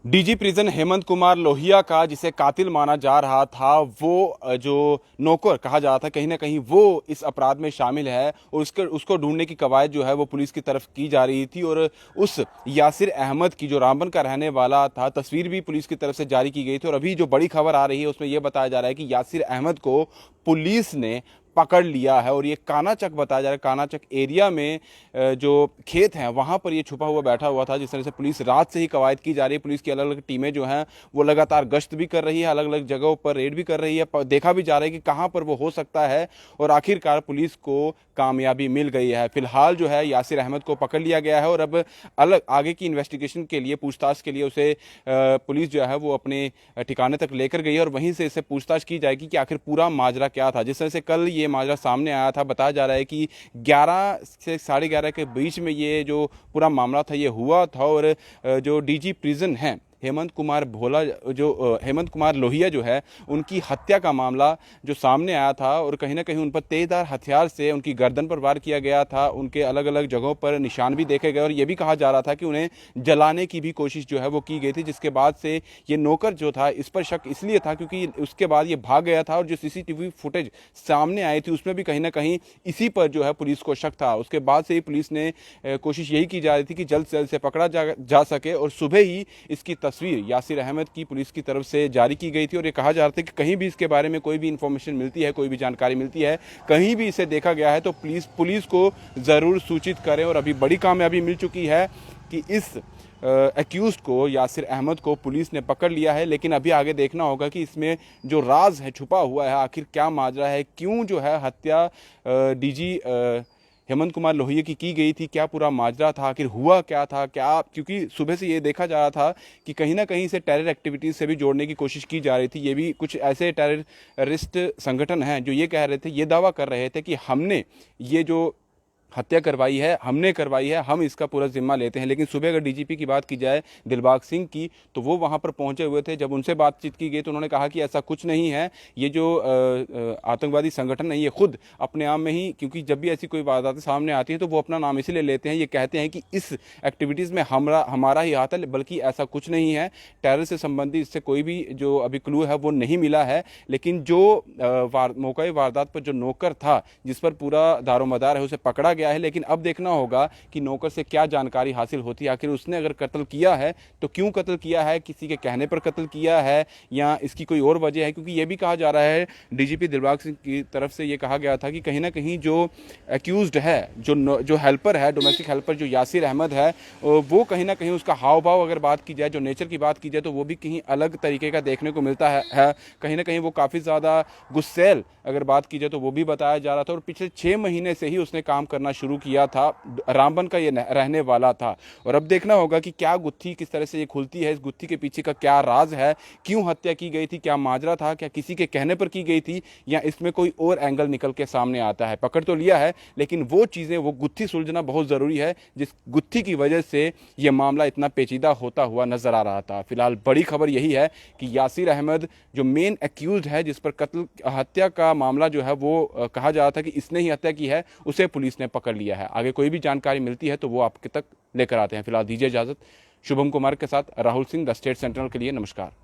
DG prison Hemant Kumar Lohia का जिसे कातिल माना जा रहा था, वो जो नौकर कहा जा रहा था, कहीं ना कहीं वो इस अपराध में शामिल है और उसको ढूंढने की कवायद जो है वो पुलिस की तरफ की जा रही थी। और उस यासिर अहमद की जो रामबन का रहने वाला था, तस्वीर भी पुलिस की तरफ से जारी की गई थी। और अभी जो बड़ी खबर आ रही है उसमें यह बताया जा रहा है कि यासिर अहमद को पुलिस ने पकड़ लिया है। और ये कानाचक बताया जा रहा है, कानाचक एरिया में जो खेत हैं वहां पर ये छुपा हुआ बैठा हुआ था। जिस तरह से पुलिस रात से ही कवायद की जा रही है, पुलिस की अलग अलग टीमें जो हैं वो लगातार गश्त भी कर रही है, अलग अलग जगहों पर रेड भी कर रही है, देखा भी जा रहा है कि कहां पर वो हो सकता है। और आखिरकार पुलिस को कामयाबी मिल गई है। फिलहाल जो है यासिर अहमद को पकड़ लिया गया है और अब अलग आगे की इन्वेस्टिगेशन के लिए, पूछताछ के लिए उसे पुलिस जो है वो अपने ठिकाने तक लेकर गई है और वहीं से इससे पूछताछ की जाएगी कि आखिर पूरा माजरा क्या था। जिस तरह से कल ये माजरा सामने आया था, बताया जा रहा है कि 11 से 11:30 के बीच में ये जो पूरा मामला था ये हुआ था। और जो डीजी प्रिजन हैं हेमंत कुमार भोला, जो हेमंत कुमार लोहिया जो है, उनकी हत्या का मामला जो सामने आया था और कहीं ना कहीं उन पर तेजधार हथियार से उनकी गर्दन पर वार किया गया था, उनके अलग अलग जगहों पर निशान भी देखे गए और ये भी कहा जा रहा था कि उन्हें जलाने की भी कोशिश जो है वो की गई थी। जिसके बाद से ये नौकर जो था, इस पर शक इसलिए था क्योंकि उसके बाद ये भाग गया था और जो सीसीटीवी फुटेज सामने आई थी उसमें भी कहीं ना कहीं इसी पर जो है पुलिस को शक था। उसके बाद से ही पुलिस ने कोशिश यही की जा रही थी कि जल्द से जल्द से पकड़ा जा सके और सुबह ही इसकी तस्वीर यासिर अहमद की पुलिस की तरफ से जारी की गई थी। और ये कहा जा रहा था कि कहीं भी इसके बारे में कोई भी इंफॉर्मेशन मिलती है, कोई भी जानकारी मिलती है, कहीं भी इसे देखा गया है तो पुलिस को ज़रूर सूचित करें। और अभी बड़ी कामयाबी मिल चुकी है कि इस एक्यूज्ड को, यासिर अहमद को, पुलिस ने पकड़ लिया है। लेकिन अभी आगे देखना होगा कि इसमें जो राज है छुपा हुआ है, आखिर क्या माजरा है, क्यों जो है हत्या डीजी हेमंत कुमार लोहिया की गई थी, क्या पूरा माजरा था, आखिर हुआ क्या था, क्या, क्योंकि सुबह से ये देखा जा रहा था कि कहीं ना कहीं इसे टेरर एक्टिविटीज़ से भी जोड़ने की कोशिश की जा रही थी। ये भी कुछ ऐसे टेररिस्ट संगठन हैं जो ये कह रहे थे, ये दावा कर रहे थे कि हमने ये जो हत्या करवाई है, हमने करवाई है, हम इसका पूरा जिम्मा लेते हैं। लेकिन सुबह अगर डीजीपी की बात की जाए, दिलबाग सिंह की, तो वो वहाँ पर पहुँचे हुए थे। जब उनसे बातचीत की गई तो उन्होंने कहा कि ऐसा कुछ नहीं है, ये जो आतंकवादी संगठन है ये खुद अपने आप में ही, क्योंकि जब भी ऐसी कोई वारदातें सामने आती हैं तो वो अपना नाम इसीलिए लेते हैं, ये कहते हैं कि इस एक्टिविटीज़ में हमारा ही हाथ है, बल्कि ऐसा कुछ नहीं है। टेरर से संबंधित इससे कोई भी जो अभी क्लू है वो नहीं मिला है। लेकिन जो मौका वारदात पर जो नौकर था, जिस पर पूरा दारोमदार है, उसे पकड़ा गया है। लेकिन अब देखना होगा कि नौकर से क्या जानकारी हासिल होती है। आखिर उसने अगर कत्ल किया है तो क्यों कत्ल किया है, किसी के कहने पर कत्ल किया है या इसकी कोई और वजह है। क्योंकि यह भी कहा जा रहा है, डीजीपी दिलबाग सिंह की तरफ से यह कहा गया था कि कहीं ना कहीं जो एक्यूज्ड है, जो हेल्पर है, डोमेस्टिक हेल्पर जो यासिर अहमद है, वो कहीं ना कहीं उसका हाव भाव अगर बात की जाए, जो नेचर की बात की जाए, तो वो भी कहीं अलग तरीके का देखने को मिलता है। कहीं ना कहीं वो काफ़ी ज़्यादा गुस्सैल अगर बात की जाए तो वो भी बताया जा रहा था। और पिछले 6 महीने से ही उसने काम करना शुरू किया था, रामबन का ये रहने वाला था। और अब देखना होगा कि क्या गुत्थी किस तरह से ये खुलती है, इस गुत्थी के पीछे का क्या राज है, क्यों हत्या की गई थी, क्या माजरा था, क्या किसी के कहने पर की गई थी या इसमें कोई और एंगल निकल के सामने आता है। पकड़ तो लिया है लेकिन वो चीज़ें, वो गुत्थी सुलझना बहुत ज़रूरी है, जिस गुत्थी की वजह से ये मामला इतना पेचीदा होता हुआ नजर आ रहा था। फिलहाल बड़ी खबर यही है कि यासिर अहमद जो मेन एक्यूज्ड है, जिस पर कत्ल हत्या का मामला जो है वो कहा जा रहा था कि इसने ही हत्या की है, उसे पुलिस ने पकड़ लिया है। आगे कोई भी जानकारी मिलती है तो वो आपके तक लेकर आते हैं। फिलहाल दीजिए इजाजत। शुभम कुमार के साथ Rahul Singh, the state central के लिए। नमस्कार।